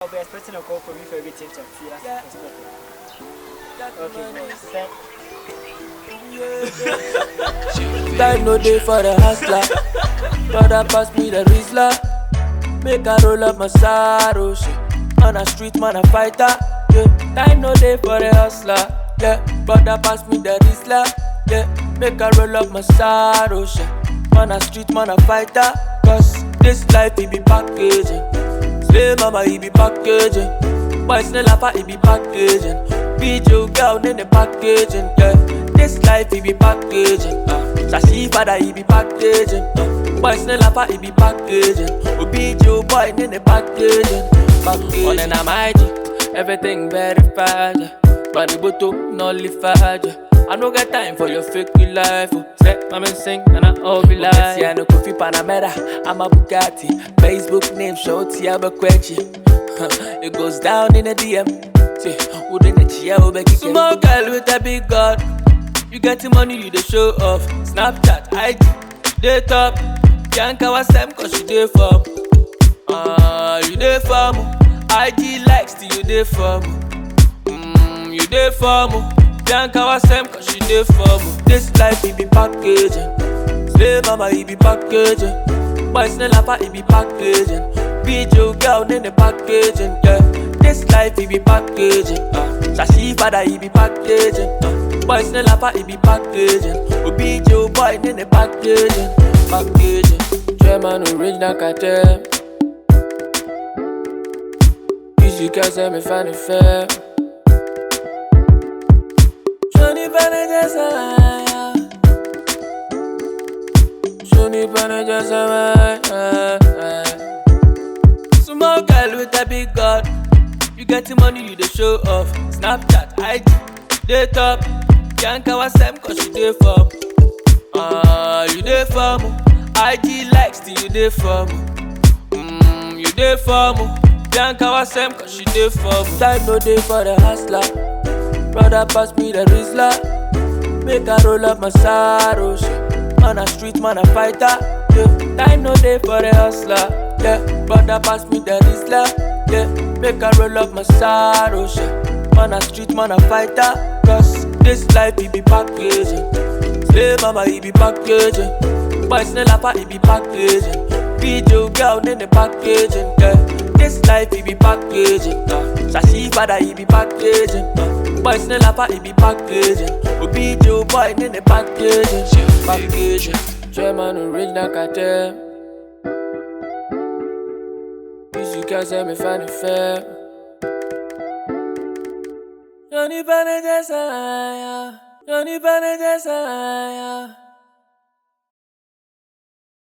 I'll be expecting a call from you for everything to feel as expected. Okay, no, Time no day for the hustler. Brother pass me the Rizla. Make I roll up my sorrow shit. On a street man a fighter. Yeah. Time no day for the hustler. Yeah. Brother pass me the Rizla. Yeah. Make I roll up my sorrow shit. On a street man a fighter. Cause this life it be packaging. Slay mama he be packaging. Boy snell appa he be packaging. Video girl in the packaging. Yeah. This life he be packaging. Sashi father he be packaging. Boy snell appa he be packaging. Video boy in the packaging. On an IG, everything verified. But the bottom nullified. I no get time for your fake life. Set my man sing and I all be like. I no coffee Panamera, I'm a Bugatti. Facebook name show Tiaba Quechi. It goes down in a DM. Wouldn't it chill back? Small girl with a big god. You get the money, you the show off. Snapchat, IG, they top. Can't cover Sam cause you dey for. You dey for me. IG likes till you dey for me. You dey for me. Can't cover Sam cause you dey for me. This life he be packaging. Slay mama he be packaging. Boy snell appa he be packaging. Video girl in the packaging. Yeah. This life he be packaging. Sashi father he be packaging. Boy snell appa he be packaging. Video boy in the packaging. Packaging. German original cartel. You can say me funny fair. Johnny Banner Johnny Banner Small girl with a big god. You get the money, you the show off. Snapchat, IG, they top. Can't cover Sam cause you dey for. You dey for me. IG likes till you dey for me. You dey for me. Can't cover Sam cause she dey for me. Time no day for the hustler. Brother pass me the Rizla. Make I roll up my sorrow shit. On a street man a fighter. Yeah. Time no day for the hustler. Yeah. Brother pass me the Rizla. Yeah. Make I roll up my sorrow shit. On a street man a fighter. Cause this life he be packaging. Slay mama he be packaging. Boy snell appa he be packaging. Video girl in the packaging. Yeah. This life he be packaging. Sashi father he be packaging. Boy snell appa he be packaging. Video boy in the packaging. Packaging. German original cartel. You can say me funny fair. Johnny Banner Johnny Banner